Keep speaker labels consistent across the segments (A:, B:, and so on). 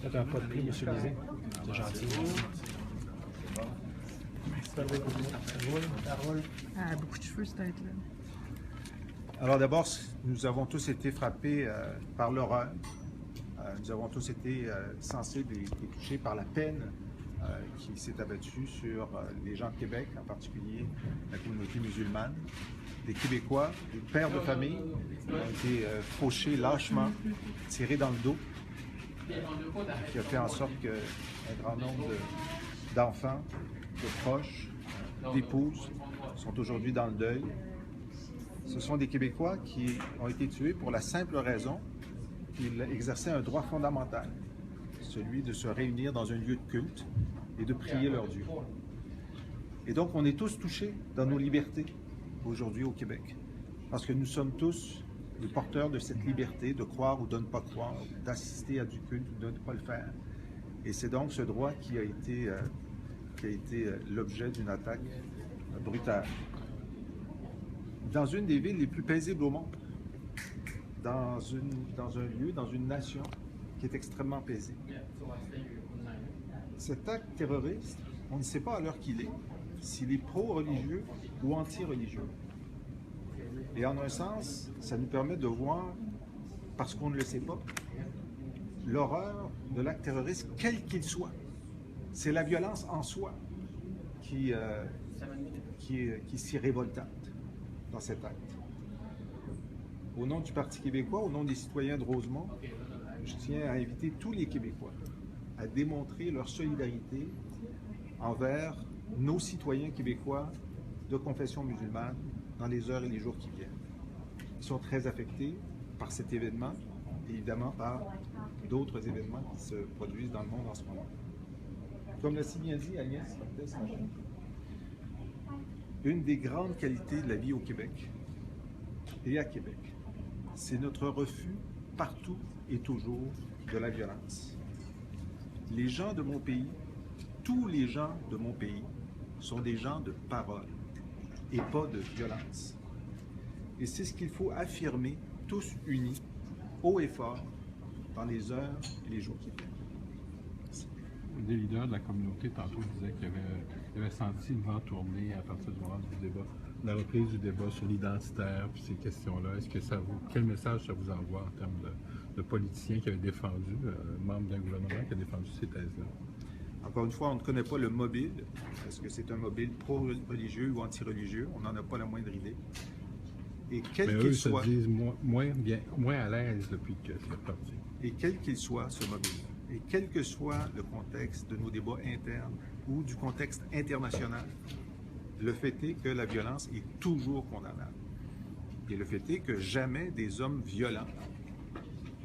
A: Peut-être un pas de plus, M. Lisée. C'est gentil.
B: Ah, beaucoup de cheveux, cette tête-là.
C: Alors d'abord, nous avons tous été frappés par l'horreur. Nous avons tous été sensibles et touchés par la peine qui s'est abattue sur les gens de Québec, en particulier la communauté musulmane. Des Québécois, des pères de famille ont été fauchés lâchement, tirés dans le dos, qui a fait en sorte qu'un grand nombre d'enfants, de proches, d'épouses sont aujourd'hui dans le deuil. Ce sont des Québécois qui ont été tués pour la simple raison qu'ils exerçaient un droit fondamental, celui de se réunir dans un lieu de culte et de prier leur Dieu. Et donc, on est tous touchés dans nos libertés aujourd'hui au Québec, parce que nous sommes tous les porteurs de cette liberté de croire ou de ne pas croire, d'assister à du culte ou de ne pas le faire. Et c'est donc ce droit qui a été l'objet d'une attaque brutale. Dans une des villes les plus paisibles au monde, dans un lieu, dans une nation qui est extrêmement paisible. Cet acte terroriste, on ne sait pas à l'heure qu'il est, s'il est pro-religieux ou anti-religieux. Et en un sens, ça nous permet de voir, parce qu'on ne le sait pas, l'horreur de l'acte terroriste, quel qu'il soit. C'est la violence en soi qui est si révoltante dans cet acte. Au nom du Parti québécois, au nom des citoyens de Rosemont, je tiens à inviter tous les Québécois à démontrer leur solidarité envers nos citoyens québécois de confession musulmane dans les heures et les jours qui viennent. Ils sont très affectés par cet événement et évidemment par d'autres événements qui se produisent dans le monde en ce moment. Comme l'a si bien dit Agnès Cortez, une des grandes qualités de la vie au Québec et à Québec, c'est notre refus partout et toujours de la violence. Les gens de mon pays, tous les gens de mon pays, sont des gens de parole et pas de violence. Et c'est ce qu'il faut affirmer, tous unis, haut et fort, dans les heures et les jours qui viennent.
D: Des leaders de la communauté, tantôt, disaient qu'il avait senti le vent tourner à partir du moment du débat, la reprise du débat sur l'identitaire, puis ces questions-là. Est-ce que quel message ça vous envoie en termes de politiciens qui avaient défendu, membres d'un gouvernement qui a défendu ces thèses-là?
C: Encore une fois, on ne connaît pas le mobile. Est-ce que c'est un mobile pro-religieux ou anti-religieux? On n'en a pas la moindre idée. Et quel qu'il soit...
D: se disent moins à l'aise depuis que c'est parti.
C: Et quel qu'il soit, ce mobile, et quel que soit le contexte de nos débats internes ou du contexte international, le fait est que la violence est toujours condamnable. Et le fait est que jamais des hommes violents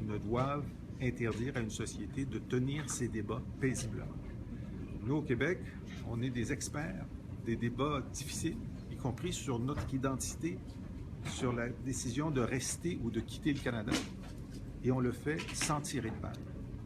C: ne doivent interdire à une société de tenir ces débats paisiblement. Nous, au Québec, on est des experts des débats difficiles, y compris sur notre identité, sur la décision de rester ou de quitter le Canada, et on le fait sans tirer de balle.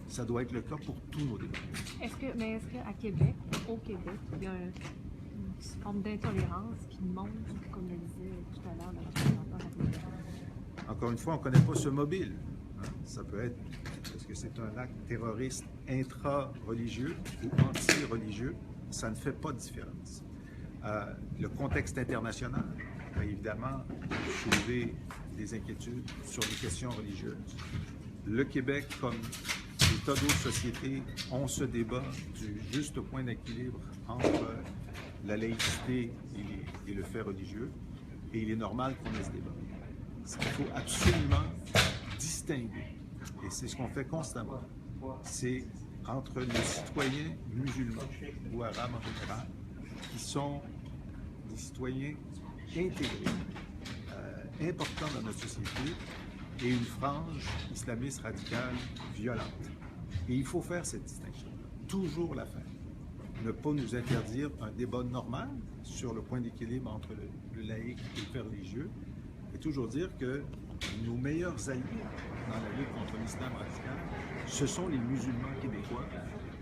C: Ça doit être le cas pour tous nos débats.
B: Est-ce qu'à Québec, au Québec, il y a une forme d'intolérance qui monte, comme le disait tout à l'heure le représentant de la Québec?
C: Encore une fois, on ne connaît pas ce mobile. Ça peut être, est-ce que c'est un acte terroriste intra-religieux ou anti-religieux? Ça ne fait pas de différence. Le contexte international a évidemment soulevé des inquiétudes sur les questions religieuses. Le Québec, comme des tas d'autres sociétés, ont ce débat du juste point d'équilibre entre la laïcité et le fait religieux, et il est normal qu'on ait ce débat. Ce qu'il faut absolument distinguer, et c'est ce qu'on fait constamment, c'est entre les citoyens musulmans ou arabes en général, qui sont des citoyens intégrés, importants dans notre société, et une frange islamiste radicale violente. Et il faut faire cette distinction, toujours la faire. Ne pas nous interdire un débat normal sur le point d'équilibre entre le laïc et le fait religieux, et toujours dire que nos meilleurs alliés dans la lutte contre l'islam radical, ce sont les musulmans québécois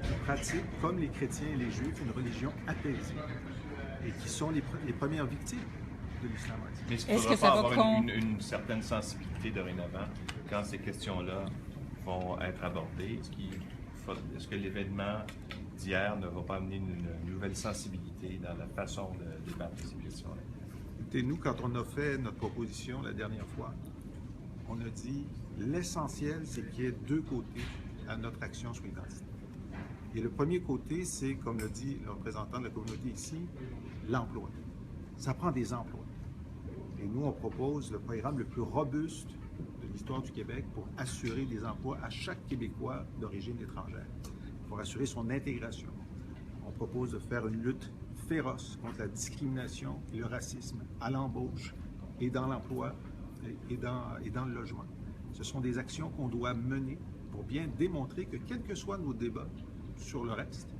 C: qui pratiquent, comme les chrétiens et les juifs, une religion apaisée et qui sont les premières victimes de l'islam radical.
E: Mais est-ce qu'il faudra pas avoir une certaine sensibilité dorénavant quand ces questions-là vont être abordées? Est-ce qu'il est-ce que l'événement d'hier ne va pas amener une nouvelle sensibilité dans la façon de débattre de ces questions-là?
C: Écoutez, nous, quand on a fait notre proposition la dernière fois, on a dit l'essentiel, c'est qu'il y ait deux côtés à notre action sur l'identité. Et le premier côté, c'est, comme le dit le représentant de la communauté ici, l'emploi. Ça prend des emplois. Et nous, on propose le programme le plus robuste de l'histoire du Québec pour assurer des emplois à chaque Québécois d'origine étrangère, pour assurer son intégration. On propose de faire une lutte féroce contre la discrimination et le racisme à l'embauche et dans l'emploi et dans le logement. Ce sont des actions qu'on doit mener pour bien démontrer que, quels que soient nos débats sur le reste,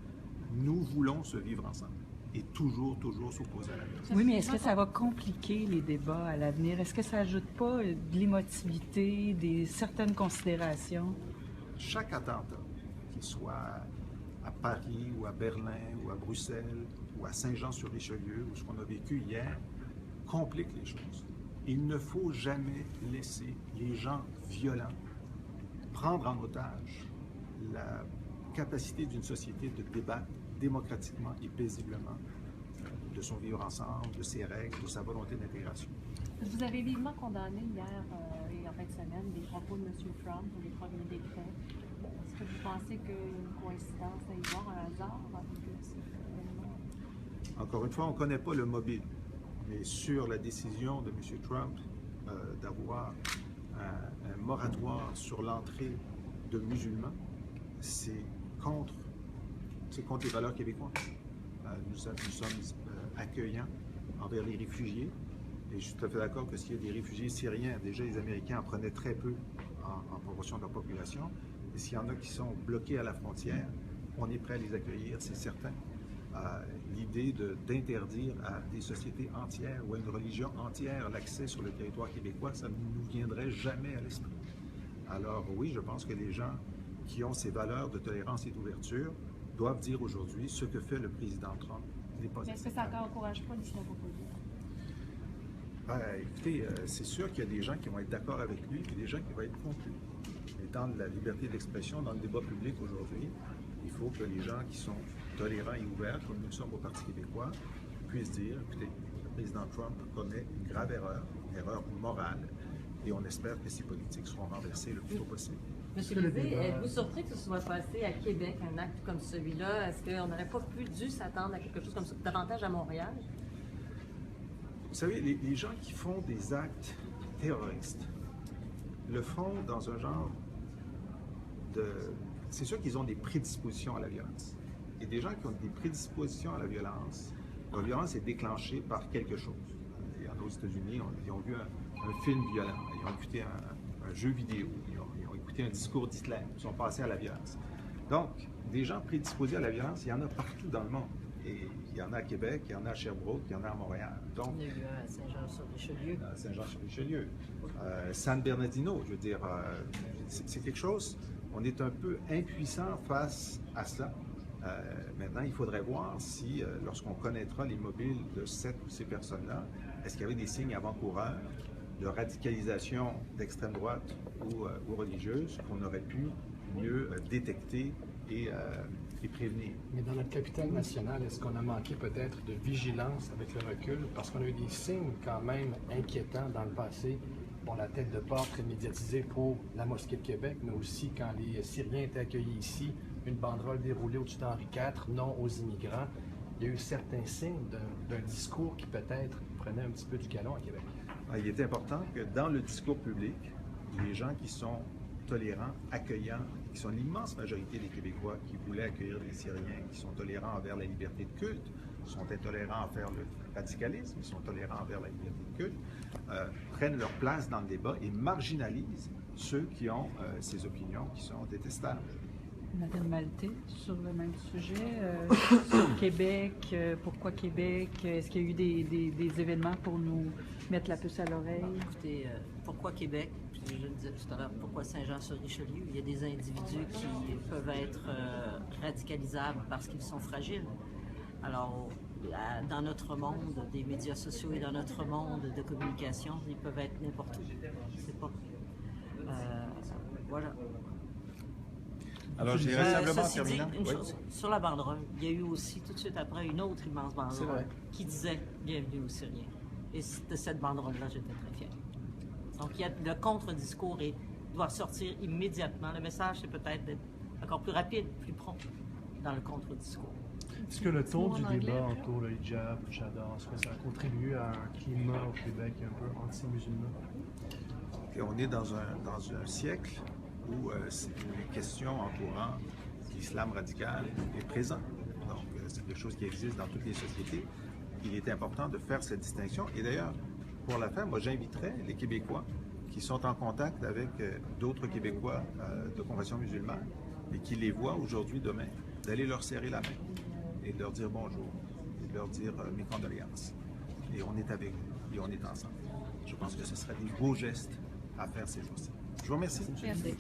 C: nous voulons se vivre ensemble et toujours s'opposer à la violence.
F: Oui, mais est-ce que ça va compliquer les débats à l'avenir? Est-ce que ça n'ajoute pas de l'émotivité, certaines considérations?
C: Chaque attentat, qu'il soit à Paris ou à Berlin ou à Bruxelles ou à Saint-Jean-sur-Richelieu ou ce qu'on a vécu hier, complique les choses. Il ne faut jamais laisser les gens violents prendre en otage la capacité d'une société de débattre démocratiquement et paisiblement de son vivre ensemble, de ses règles, de sa volonté d'intégration.
B: Vous avez vivement condamné hier et en fin de semaine des propos de M. Trump pour les premiers décrets. Est-ce que vous pensez qu'une coïncidence à y voir, un hasard avec ce événement?
C: Encore une fois, on ne connaît pas le mobile, mais sur la décision de M. Trump d'avoir un moratoire sur l'entrée de musulmans, c'est contre les valeurs québécoises. Nous sommes accueillants envers les réfugiés. Et je suis tout à fait d'accord que s'il y a des réfugiés syriens, déjà les Américains en prenaient très peu en proportion de leur population. Et s'il y en a qui sont bloqués à la frontière, on est prêt à les accueillir, c'est certain. L'idée d'interdire à des sociétés entières ou à une religion entière l'accès sur le territoire québécois, ça ne nous viendrait jamais à l'esprit. Alors oui, je pense que les gens qui ont ces valeurs de tolérance et d'ouverture doivent dire aujourd'hui ce que fait le président Trump n'est pas
B: Est-ce que ça n'encourage pas l'islamophobie?
C: Écoutez, c'est sûr qu'il y a des gens qui vont être d'accord avec lui et des gens qui vont être contre lui. Et dans la liberté d'expression, dans le débat public aujourd'hui, il faut que les gens qui sont tolérants et ouverts, comme nous le sommes au Parti québécois, puissent dire, écoutez, le président Trump commet une grave erreur, une erreur morale, et on espère que ces politiques seront renversées le plus tôt possible.
G: Monsieur Lévy, êtes-vous surpris que ce soit passé à Québec, un acte comme celui-là? Est-ce qu'on n'aurait pas dû s'attendre à quelque chose comme ça, davantage à Montréal?
C: Vous savez, les gens qui font des actes terroristes le font dans un genre de... C'est sûr qu'ils ont des prédispositions à la violence. Et des gens qui ont des prédispositions à la violence est déclenchée par quelque chose. Il y en a aux États-Unis, ils ont vu un film violent, ils ont écouté un jeu vidéo, ils ont écouté un discours d'Hitler, ils sont passés à la violence. Donc, des gens prédisposés à la violence, il y en a partout dans le monde. Et il y en a à Québec, il y en a à Sherbrooke, il y en a à Montréal. Donc,
G: il y a eu un à Saint-Jean-sur-Richelieu.
C: À Saint-Jean-sur-Richelieu. San Bernardino, je veux dire, c'est quelque chose, on est un peu impuissant face à cela. Maintenant, il faudrait voir si, lorsqu'on connaîtra les mobiles de ces personnes-là, est-ce qu'il y avait des signes avant-coureurs de radicalisation d'extrême droite ou religieuse qu'on aurait pu mieux détecter et prévenir.
A: Mais dans notre capitale nationale, est-ce qu'on a manqué peut-être de vigilance avec le recul? Parce qu'on a eu des signes quand même inquiétants dans le passé. Bon, la tête de porte très médiatisée pour la Mosquée de Québec, mais aussi quand les Syriens étaient accueillis ici, une banderole déroulée au-dessus d'Henri IV, non aux immigrants. Il y a eu certains signes d'un discours qui peut-être prenait un petit peu du galon à Québec.
C: Il est important que dans le discours public, les gens qui sont tolérants, accueillants, qui sont l'immense majorité des Québécois qui voulaient accueillir les Syriens, qui sont tolérants envers la liberté de culte, sont intolérants envers le radicalisme, ils sont tolérants envers la liberté de culte, prennent leur place dans le débat et marginalisent ceux qui ont ces opinions qui sont détestables.
F: Madame Maltais, sur le même sujet, sur Québec, pourquoi Québec? Est-ce qu'il y a eu des événements pour nous mettre la puce à l'oreille?
G: Écoutez, pourquoi Québec? Puis je le disais tout à l'heure, pourquoi Saint-Jean-sur-Richelieu? Il y a des individus qui peuvent être radicalisables parce qu'ils sont fragiles. Alors, dans notre monde des médias sociaux et dans notre monde de communication, ils peuvent être n'importe où. C'est pas... voilà.
C: Alors, je dirais simplement en
G: Ceci dit,
C: terminant.
G: une
C: Oui.
G: chose, sur la banderole, il y a eu aussi tout de suite après une autre immense
A: C'est
G: banderole
A: vrai.
G: qui disait « Bienvenue aux Syriens ». Et de cette banderole-là, j'étais très fière. Donc, le contre-discours doit sortir immédiatement. Le message, c'est peut-être d'être encore plus rapide, plus prompt dans le contre-discours.
H: Est-ce que le ton du
B: En anglais,
H: débat
B: après?
H: autour le hijab, le chador, est-ce que ça a contribué à un climat au Québec un peu anti-musulman?
C: Et on est dans un siècle où les questions entourant l'islam radical est présent. Donc, c'est quelque chose qui existe dans toutes les sociétés. Il est important de faire cette distinction. Et d'ailleurs, pour la faire, moi, j'inviterais les Québécois qui sont en contact avec d'autres Québécois de confession musulmane et qui les voient aujourd'hui, demain, d'aller leur serrer la main et de leur dire bonjour, et de leur dire mes condoléances. Et on est avec vous, et on est ensemble. Je pense que ce serait des beaux gestes à faire ces jours-ci. Je vous remercie.
B: Merci.